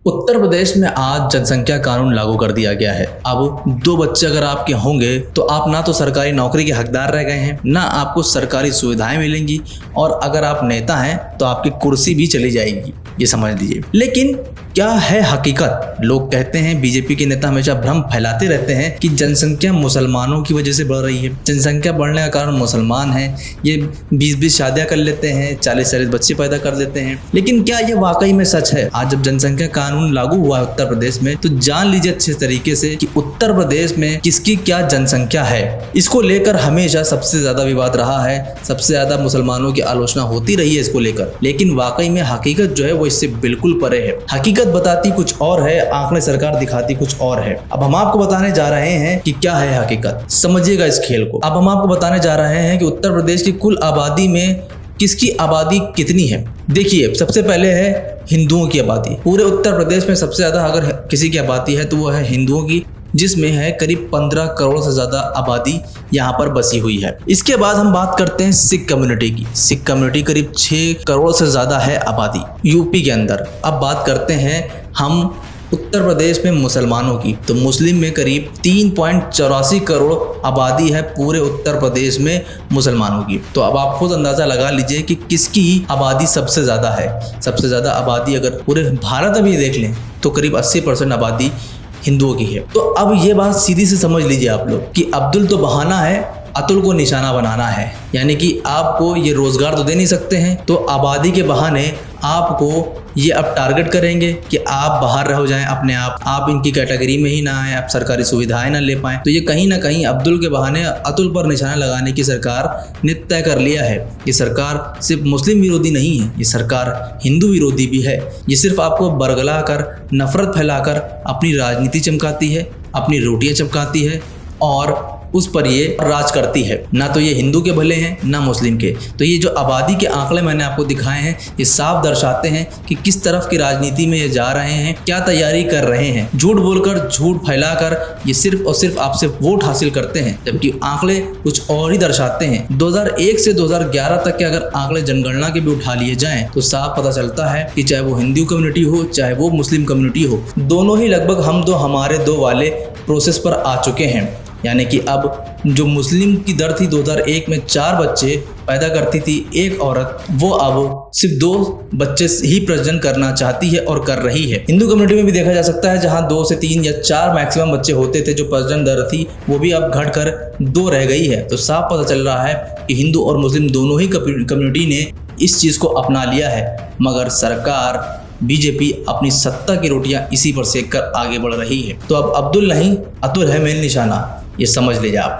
उत्तर प्रदेश में आज जनसंख्या कानून लागू कर दिया गया है। अब 2 बच्चे अगर आपके होंगे तो आप ना तो सरकारी नौकरी के हकदार रह गए हैं, ना आपको सरकारी सुविधाएं मिलेंगी, और अगर आप नेता हैं तो आपकी कुर्सी भी चली जाएगी, ये समझ लीजिए। लेकिन क्या है हकीकत? लोग कहते हैं, बीजेपी के नेता हमेशा भ्रम फैलाते रहते हैं कि जनसंख्या मुसलमानों की वजह से बढ़ रही है। जनसंख्या बढ़ने का कारण मुसलमान हैं, ये 20-20 शादियां कर लेते हैं, 40-40 बच्चे पैदा कर देते हैं। लेकिन क्या ये वाकई में सच है? आज जब जनसंख्या कानून लागू हुआ है उत्तर प्रदेश में, तो जान लीजिए अच्छे तरीके से कि उत्तर प्रदेश में किसकी क्या जनसंख्या है। इसको लेकर हमेशा सबसे ज्यादा विवाद रहा है, सबसे ज्यादा मुसलमानों की आलोचना होती रही है इसको लेकर। लेकिन वाकई में हकीकत जो है वो इससे बिल्कुल परे है। हकीकत बताती कुछ और है, आंकड़े सरकार दिखाती कुछ और है। अब हम आपको बताने जा रहे हैं कि क्या है हकीकत। समझिएगा इस खेल को। अब हम आपको बताने जा रहे हैं कि उत्तर प्रदेश की कुल आबादी में किसकी आबादी कितनी है। देखिए, सबसे पहले है हिंदुओं की आबादी। पूरे उत्तर प्रदेश में सबसे ज्यादा अगर किसी की आबादी है तो वो है हिंदुओं की, जिसमें है करीब 15 करोड़ से ज्यादा आबादी यहाँ पर बसी हुई है। इसके बाद हम बात करते हैं सिख कम्युनिटी की। सिख कम्युनिटी करीब 6 करोड़ से ज्यादा है आबादी यूपी के अंदर। अब बात करते हैं हम उत्तर प्रदेश में मुसलमानों की, तो मुस्लिम में करीब 3.84 करोड़ आबादी है पूरे उत्तर प्रदेश में मुसलमानों की। तो अब आप खुद अंदाजा लगा लीजिए कि किसकी आबादी सबसे ज्यादा है। सबसे ज्यादा आबादी अगर पूरे भारत में भी देख लें तो करीब 80% आबादी हिंदुओं की है। तो अब ये बात सीधी से समझ लीजिए आप लोग कि अब्दुल तो बहाना है, अतुल को निशाना बनाना है। यानी कि आपको ये रोजगार तो दे नहीं सकते हैं, तो आबादी के बहाने आपको ये अब टारगेट करेंगे कि आप बाहर रह जाएं अपने आप इनकी कैटेगरी में ही ना आए, आप सरकारी सुविधाएं ना ले पाएं। तो ये कहीं ना कहीं अब्दुल के बहाने अतुल पर निशाना लगाने की सरकार ने तय कर लिया है। ये सरकार सिर्फ मुस्लिम विरोधी नहीं है, ये सरकार हिंदू विरोधी भी है। ये सिर्फ आपको बरगला कर, नफरत फैलाकर अपनी राजनीति चमकाती है, अपनी रोटियां चमकाती है और उस पर ये राज करती है। ना तो ये हिंदू के भले हैं ना मुस्लिम के। तो ये जो आबादी के आंकड़े मैंने आपको दिखाए हैं, ये साफ दर्शाते हैं कि किस तरफ की राजनीति में ये जा रहे हैं, क्या तैयारी कर रहे हैं। झूठ बोलकर, झूठ फैलाकर ये सिर्फ और सिर्फ आपसे वोट हासिल करते हैं, जबकि आंकड़े कुछ और ही दर्शाते हैं। 2001 से 2011 तक के अगर आंकड़े जनगणना के भी उठा लिए जाएं तो साफ पता चलता है कि चाहे वो हिंदू कम्युनिटी हो, चाहे वो मुस्लिम कम्युनिटी हो, दोनों ही लगभग हम दो हमारे दो वाले प्रोसेस पर आ चुके हैं। यानी कि अब जो मुस्लिम की दर थी 2001 में 4 बच्चे पैदा करती थी एक औरत, वो अब सिर्फ 2 बच्चे ही प्रजनन करना चाहती है और कर रही है। हिंदू कम्युनिटी में भी देखा जा सकता है, जहां 2 से 3 या 4 मैक्सिमम बच्चे होते थे, जो प्रजनन दर थी वो भी अब घटकर 2 रह गई है। तो साफ पता चल रहा है कि हिंदू और मुस्लिम दोनों ही कम्युनिटी ने इस चीज़ को अपना लिया है। मगर सरकार बीजेपी अपनी सत्ता की रोटियां इसी पर सेक कर आगे बढ़ रही है। तो अब अब्दुल नहीं, अतुल है मेन निशाना, ये समझ लीजिए आप।